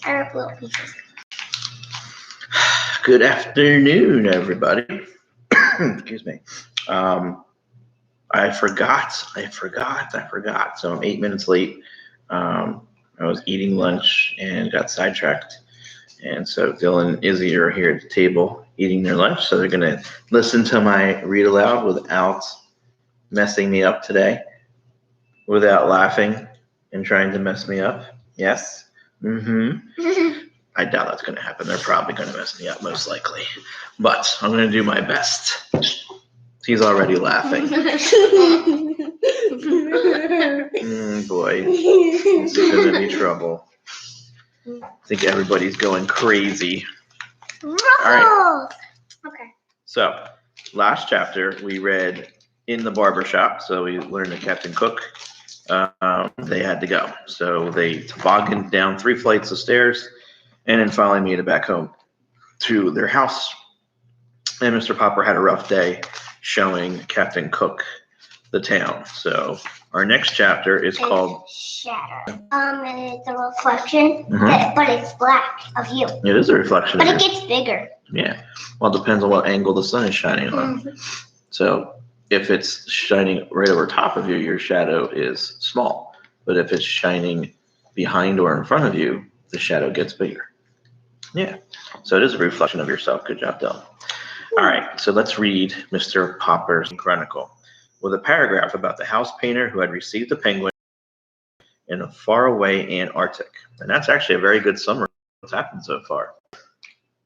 Or little pieces. Good afternoon, everybody. Excuse me. I forgot. So I'm 8 minutes late. I was eating lunch and got sidetracked. And so Dylan and Izzy are here at the table eating their lunch. So they're going to listen to my read aloud without messing me up today, without laughing and trying to mess me up. Yes? Mm-hmm. I doubt that's going to happen. They're probably going to mess me up, most likely. But I'm going to do my best. He's already laughing. Boy, this is going to be trouble. I think everybody's going crazy. All right. Okay. So, last chapter, we read in the barbershop. So we learned that Captain Cook, they had to go. So they tobogganed down 3 flights of stairs and then finally made it back home to their house. And Mr. Popper had a rough day showing Captain Cook the town. So our next chapter is called Shadow. It's a reflection, but it's black of you. It is a reflection. But it gets bigger. Yeah. Well, it depends on what angle the sun is shining on. So if it's shining right over top of you, your shadow is small. But if it's shining behind or in front of you, the shadow gets bigger. Yeah. So it is a reflection of yourself. Good job, Dylan. All right. So let's read Mr. Popper's Chronicle with a paragraph about the house painter who had received a penguin in a faraway Antarctic. And that's actually a very good summary of what's happened so far.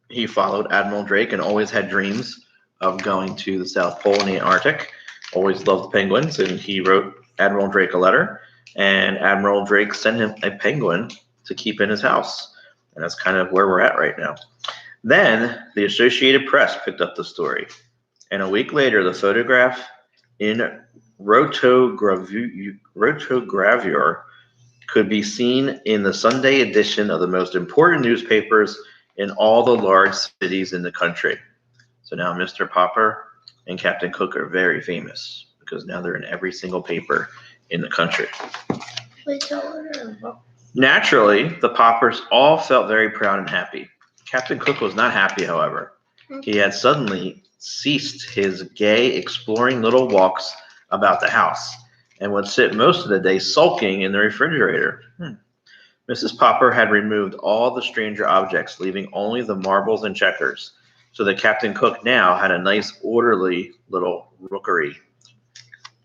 He followed Admiral Drake and always had dreams of going to the South Pole in the Antarctic. Always loved penguins, and he wrote Admiral Drake a letter, and Admiral Drake sent him a penguin to keep in his house. And that's kind of where we're at right now. Then the Associated Press picked up the story, and a week later, the photograph in rotogravure could be seen in the Sunday edition of the most important newspapers in all the large cities in the country. So now Mr. Popper and Captain Cook are very famous because now they're in every single paper in the country. Naturally, the Poppers all felt very proud and happy. Captain Cook was not happy, however. He had suddenly ceased his gay, exploring little walks about the house and would sit most of the day sulking in the refrigerator. Mrs. Popper had removed all the stranger objects, leaving only the marbles and checkers, so that Captain Cook now had a nice, orderly little rookery.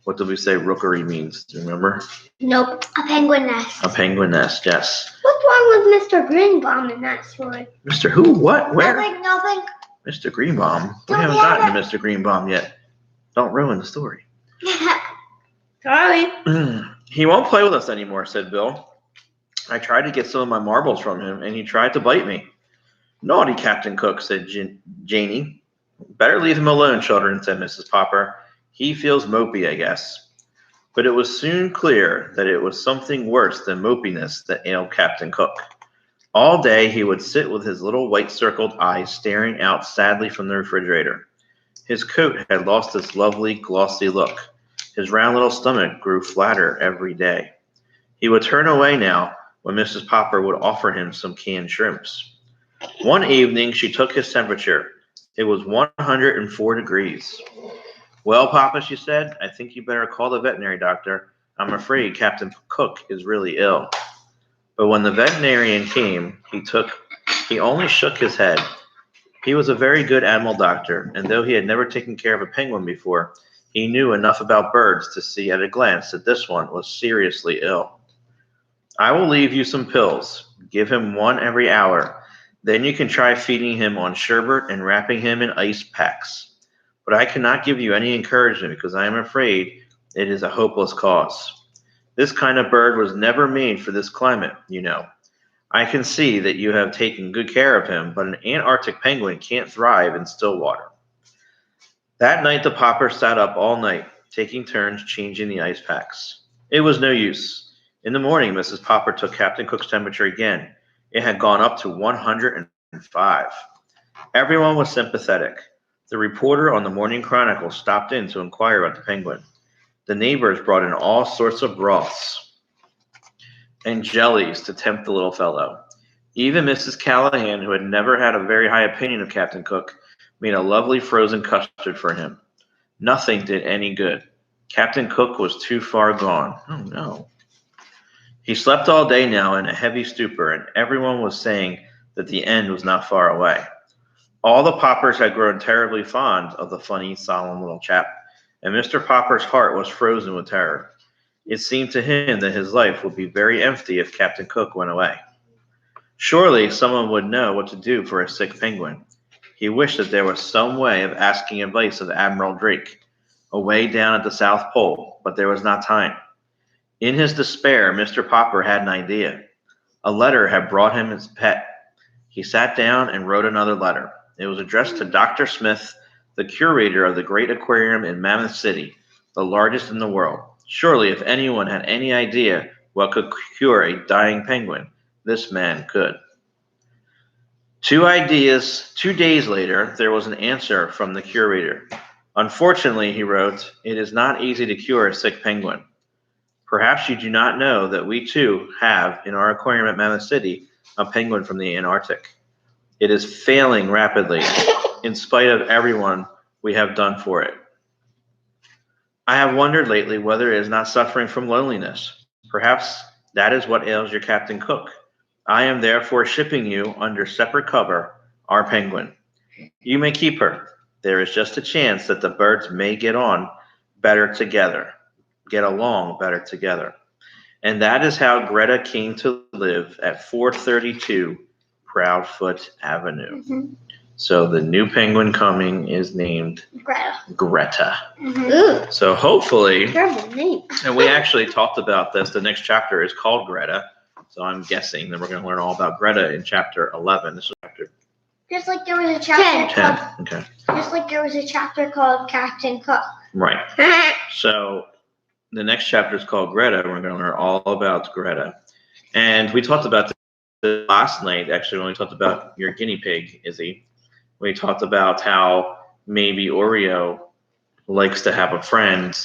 What did we say rookery means? Do you remember? Nope. A penguin nest. A penguin nest, yes. What's wrong with Mr. Greenbaum in that story? Mr. Who? What? Where? Nothing. Mr. Greenbaum? We haven't gotten to Mr. Greenbaum yet. Don't ruin the story. Sorry. He won't play with us anymore, said Bill. I tried to get some of my marbles from him, and he tried to bite me. Naughty Captain Cook, said Janie. Better leave him alone, children, said Mrs. Popper. He feels mopey, I guess. But it was soon clear that it was something worse than mopiness that ailed Captain Cook. All day he would sit with his little white-circled eyes staring out sadly from the refrigerator. His coat had lost its lovely, glossy look. His round little stomach grew flatter every day. He would turn away now when Mrs. Popper would offer him some canned shrimps. One evening she took his temperature. It was 104 degrees. Well, Papa, she said, I think you better call the veterinary doctor. I'm afraid Captain Cook is really ill. But when the veterinarian came, he only shook his head. He was a very good animal doctor, and though he had never taken care of a penguin before, he knew enough about birds to see at a glance that this one was seriously ill. I will leave you some pills. Give him one every hour. Then you can try feeding him on sherbet and wrapping him in ice packs. But I cannot give you any encouragement because I am afraid it is a hopeless cause. This kind of bird was never made for this climate, you know. I can see that you have taken good care of him, but an Antarctic penguin can't thrive in still water. That night the Popper sat up all night, taking turns changing the ice packs. It was no use. In the morning, Mrs. Popper took Captain Cook's temperature again. It had gone up to 105. Everyone was sympathetic. The reporter on the Morning Chronicle stopped in to inquire about the penguin. The neighbors brought in all sorts of broths and jellies to tempt the little fellow. Even Mrs. Callahan, who had never had a very high opinion of Captain Cook, made a lovely frozen custard for him. Nothing did any good. Captain Cook was too far gone. Oh no. He slept all day now in a heavy stupor, and everyone was saying that the end was not far away. All the Poppers had grown terribly fond of the funny, solemn little chap, and Mr. Popper's heart was frozen with terror. It seemed to him that his life would be very empty if Captain Cook went away. Surely someone would know what to do for a sick penguin. He wished that there was some way of asking advice of Admiral Drake, away down at the South Pole, but there was not time. In his despair, Mr. Popper had an idea. A letter had brought him his pet. He sat down and wrote another letter. It was addressed to Dr. Smith, the curator of the great aquarium in Mammoth City, the largest in the world. Surely, if anyone had any idea what could cure a dying penguin, this man could. 2 days later, there was an answer from the curator. Unfortunately, he wrote, it is not easy to cure a sick penguin. Perhaps you do not know that we too have in our aquarium at Mammoth City a penguin from the Antarctic. It is failing rapidly, in spite of everyone we have done for it. I have wondered lately whether it is not suffering from loneliness. Perhaps that is what ails your Captain Cook. I am therefore shipping you under separate cover our penguin. You may keep her. There is just a chance that the birds may get along better together. And that is how Greta came to live at 432 Proudfoot Avenue. Mm-hmm. So the new penguin coming is named Greta. Mm-hmm. So hopefully, and we actually talked about this, the next chapter is called Greta. So I'm guessing that we're going to learn all about Greta in chapter 11. This is chapter just like there was a chapter 10. Called, okay. Just like there was a chapter called Captain Cook. Right. So the next chapter is called Greta. We're going to learn all about Greta. And we talked about this last night, actually, when we talked about your guinea pig, Izzy. We talked about how maybe Oreo likes to have a friend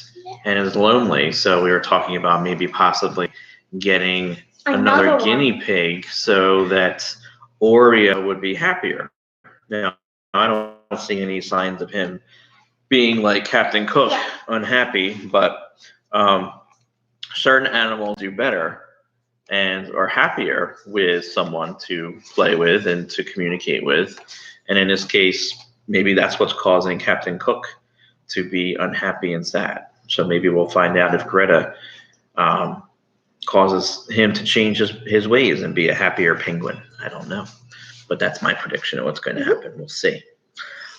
and is lonely. So we were talking about maybe possibly getting another guinea pig so that Oreo would be happier. Now, I don't see any signs of him being like Captain Cook, unhappy, but certain animals do better and are happier with someone to play with and to communicate with. And in this case, maybe that's what's causing Captain Cook to be unhappy and sad. So maybe we'll find out if Greta causes him to change his ways and be a happier penguin. I don't know. But that's my prediction of what's going to happen. We'll see.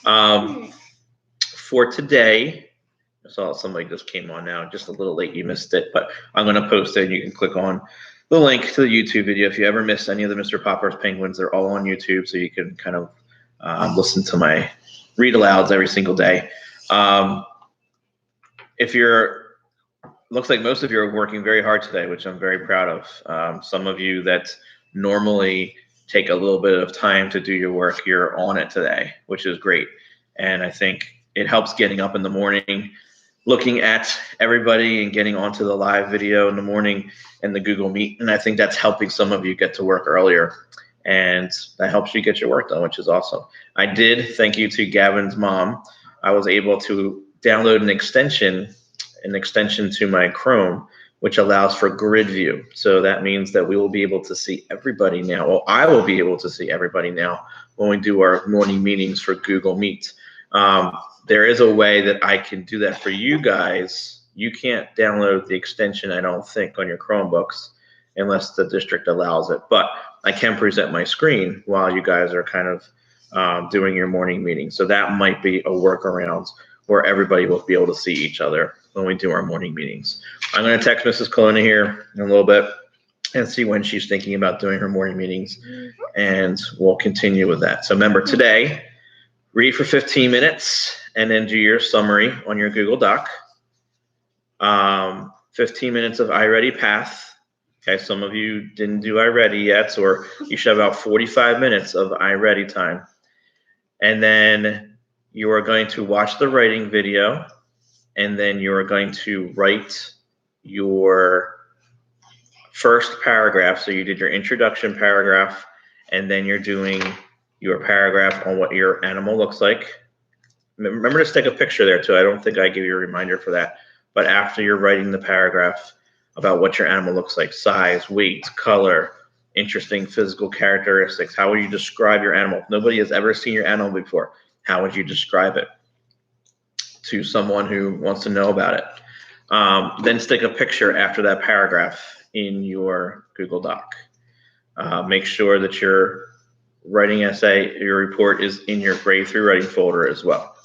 For today, I saw somebody just came on now, just a little late, you missed it, but I'm going to post it and you can click on the link to the YouTube video. If you ever miss any of the Mr. Popper's penguins, they're all on YouTube, so you can kind of listen to my read alouds every single day. Looks like most of you are working very hard today, which I'm very proud of. Some of you that normally take a little bit of time to do your work, you're on it today, which is great. And I think it helps getting up in the morning, looking at everybody and getting onto the live video in the morning and the Google Meet. And I think that's helping some of you get to work earlier. And that helps you get your work done, which is awesome. I did, thank you to Gavin's mom. I was able to download an extension to my Chrome, which allows for grid view. So that means that we will be able to see everybody now. Well, I will be able to see everybody now when we do our morning meetings for Google Meet. There is a way that I can do that for you guys. You can't download the extension, I don't think, on your Chromebooks unless the district allows it. But I can present my screen while you guys are kind of doing your morning meeting. So that might be a workaround where everybody will be able to see each other when we do our morning meetings. I'm going to text Mrs. Colonna here in a little bit and see when she's thinking about doing her morning meetings, and we'll continue with that. So remember, today, read for 15 minutes and then do your summary on your Google Doc. 15 minutes of iReady Path. Okay, some of you didn't do iReady yet, or you should have about 45 minutes of iReady time. And then you are going to watch the writing video, and then you are going to write your first paragraph. So you did your introduction paragraph, and then you're doing your paragraph on what your animal looks like. Remember to take a picture there too. I don't think I gave you a reminder for that. But after you're writing the paragraph about what your animal looks like, size, weight, color, interesting physical characteristics, how would you describe your animal? If nobody has ever seen your animal before, how would you describe it to someone who wants to know about it? Then stick a picture after that paragraph in your Google Doc. Make sure that your writing essay, your report is in your grade 3 writing folder as well.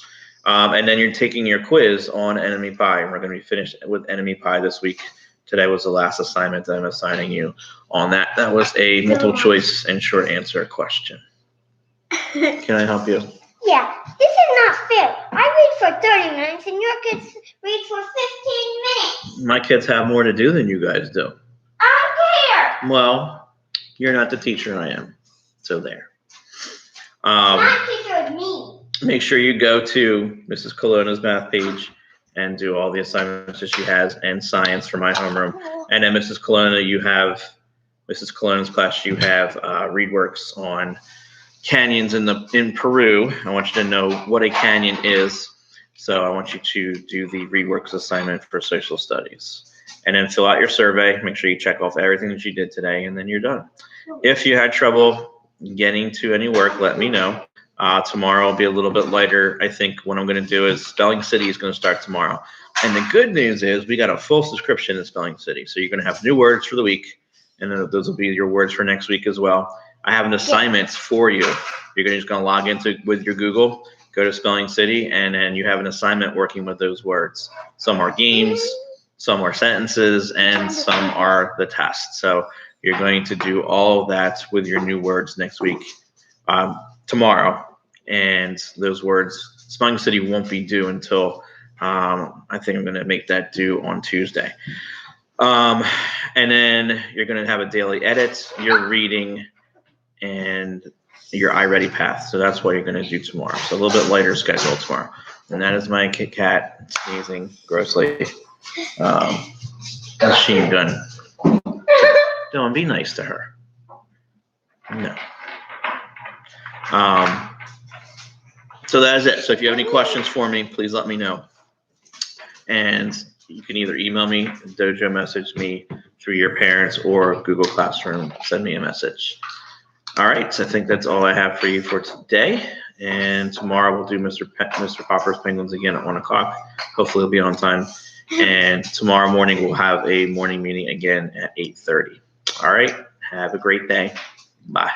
And then you're taking your quiz on enemy pie. We're going to be finished with enemy pie this week. Today was the last assignment that I'm assigning you on that. That was a multiple choice and short answer question. Can I help you? Yeah, this is not fair. I read for 30 minutes and your kids read for 15 minutes. My kids have more to do than you guys do. I don't care. Well, you're not the teacher and I am. So there. My teacher is me. Make sure you go to Mrs. Colonna's math page and do all the assignments that she has and science for my homeroom. And then Mrs. Colonna, you have Mrs. Colonna's class. You have read works on canyons in Peru. I want you to know what a canyon is. So I want you to do the read works assignment for social studies. And then fill out your survey. Make sure you check off everything that you did today, and then you're done. If you had trouble getting to any work, let me know. Tomorrow will be a little bit lighter. I think what I'm going to do is Spelling City is going to start tomorrow. And the good news is we got a full subscription in Spelling City. So you're going to have new words for the week, and then those will be your words for next week as well. I have an assignment for you. You're just going to log into with your Google, go to Spelling City, and then you have an assignment working with those words. Some are games, some are sentences, and some are the tests. So you're going to do all of that with your new words next week, tomorrow. And those words, Spelling City won't be due until, I think I'm going to make that due on Tuesday. And then you're going to have a daily edit, your reading, and your iReady path. So that's what you're going to do tomorrow. So a little bit lighter schedule tomorrow. And that is my Kit Kat sneezing grossly. Machine gun. Don't be nice to her. No. So that is it. So if you have any questions for me, please let me know. And you can either email me, dojo message me through your parents, or Google Classroom, send me a message. All right, so I think that's all I have for you for today. And tomorrow we'll do Mr. Popper's Penguins again at 1 o'clock. Hopefully it'll be on time. And tomorrow morning we'll have a morning meeting again at 8:30. All right, have a great day. Bye.